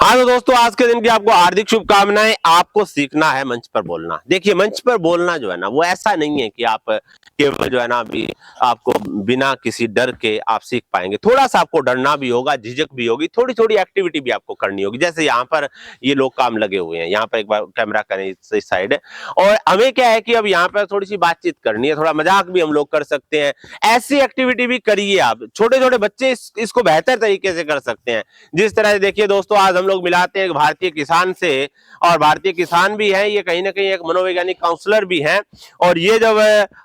हाँ तो दोस्तों, आज के दिन की आपको हार्दिक शुभकामनाएं। आपको सीखना है मंच पर बोलना। देखिए, मंच पर बोलना जो है ना, वो ऐसा नहीं है कि आप केवल जो है ना अभी आपको बिना किसी डर के आप सीख पाएंगे। थोड़ा सा आपको डरना भी होगा, झिझक भी होगी, थोड़ी थोड़ी एक्टिविटी भी आपको करनी होगी। जैसे यहाँ पर ये लोग काम लगे हुए हैं, यहाँ पर एक बार कैमरा करें इस साइड है, और हमें क्या है कि अब यहाँ पर थोड़ी सी बातचीत करनी है, थोड़ा मजाक भी हम लोग कर सकते हैं। ऐसी एक्टिविटी भी करिए आप। छोटे छोटे बच्चे इसको बेहतर तरीके से कर सकते हैं। जिस तरह से देखिए दोस्तों, आज हम लोग मिलाते हैं भारतीय किसान से, और भारतीय किसान भी हैं, ये कहीं ना कहीं एक मनोवैज्ञानिक काउंसलर भी हैं। और ये जब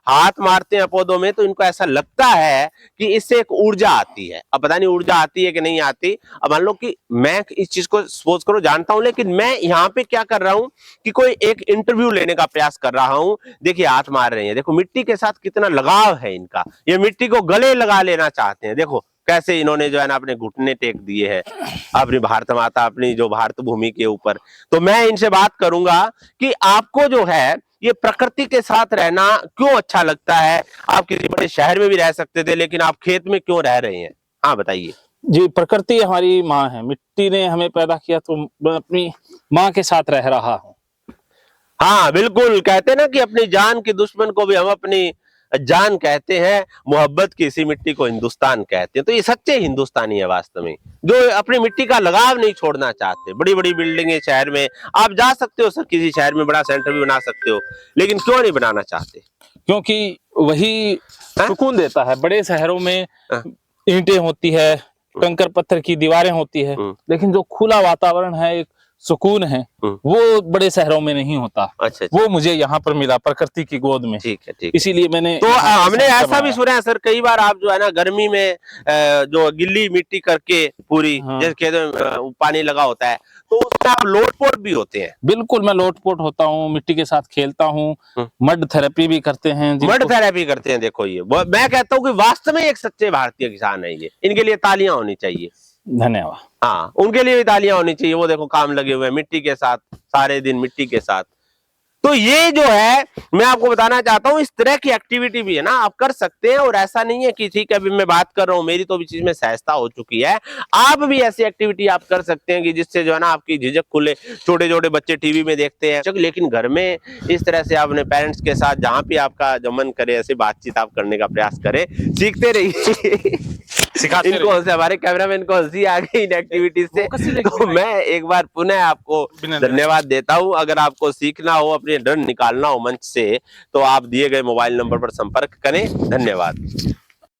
हाथ मारते हैं पौधों में तो इनको ऐसा लगता है कि इससे एक ऊर्जा आती है। अब पता नहीं ऊर्जा आती है कि नहीं आती। अब मान लो कि मैं इस चीज को सपोज करो जानता हूं, लेकिन मैं यहाँ पे क्या कर रहा हूं कि कोई एक इंटरव्यू लेने का प्रयास कर रहा हूं। देखिए हाथ मार रहे हैं, देखो मिट्टी के साथ कितना लगाव है इनका। ये मिट्टी को गले लगा लेना चाहते हैं। देखो कैसे इन्होंने जो है ना अपने घुटने टेक दिए हैं अपनी भारत माता, अपनी जो भारत भूमि के ऊपर। तो मैं इनसे बात करूंगा कि आपको जो है ये प्रकृति के साथ रहना क्यों अच्छा लगता है। आप किसी बड़े शहर में भी रह सकते थे, लेकिन आप खेत में क्यों रह रहे हैं? हाँ बताइए। जी, प्रकृति हमारी माँ है। मिट्टी ने हमें पैदा किया तो मैं अपनी माँ के साथ रह रहा हूँ। हाँ बिल्कुल, कहते हैं ना कि अपनी जान के दुश्मन को भी हम अपनी जान कहते हैं। मोहब्बत की इसी मिट्टी को हिंदुस्तान कहते हैं। तो ये सच्चे हिंदुस्तानी है वास्तव में, जो अपनी मिट्टी का लगाव नहीं छोड़ना चाहते। बड़ी बड़ी बिल्डिंगें शहर में आप जा सकते हो सर, किसी शहर में बड़ा सेंटर भी बना सकते हो, लेकिन क्यों नहीं बनाना चाहते? क्योंकि वही सुकून देता है। बड़े शहरों में ईंटें होती है, कंकर पत्थर की दीवारें होती है, लेकिन जो खुला वातावरण है, एक सुकून है, वो बड़े शहरों में नहीं होता। अच्छा। वो मुझे यहाँ पर मिला प्रकृति की गोद में। ठीक है, ठीक। इसीलिए मैंने तो हमने ऐसा भी सुना है सर, कई बार आप जो है ना गर्मी में जो गिल्ली मिट्टी करके पूरी, जैसे खेतों में पानी लगा होता है, तो उसमें आप लोटपोट भी होते हैं। बिल्कुल, मैं लोटपोट होता हूँ, मिट्टी के साथ खेलता हूँ। मड थेरेपी भी करते हैं। मड थेरेपी करते हैं। देखो ये मैं कहता हूँ कि वास्तव में एक सच्चे भारतीय किसान है ये। इनके लिए तालियां होनी चाहिए। धन्यवाद। हाँ, उनके लिए भी तालियां होनी चाहिए। वो देखो काम लगे हुए हैं मिट्टी के साथ, सारे दिन मिट्टी के साथ। तो ये जो है मैं आपको बताना चाहता हूँ, इस तरह की एक्टिविटी भी है ना आप कर सकते हैं। और ऐसा नहीं है कि ठीक है अभी मैं बात कर रहा हूँ, मेरी तो भी चीज में सहजता हो चुकी है। आप भी ऐसी एक्टिविटी आप कर सकते हैं कि जिससे जो है ना आपकी झिझक खुले। छोटे छोटे बच्चे टीवी में देखते हैं, लेकिन घर में इस तरह से आप अपने पेरेंट्स के साथ जहाँ भी आपका जो मन करे ऐसे बातचीत आप करने का प्रयास करें। सीखते रहिए। इनको हमारे कैमरामैन को हंसी आ गई इन एक्टिविटीज से। तो मैं एक बार पुनः आपको धन्यवाद देता हूँ। अगर आपको सीखना हो, अपने डर निकालना हो मंच से, तो आप दिए गए मोबाइल नंबर पर संपर्क करें। धन्यवाद।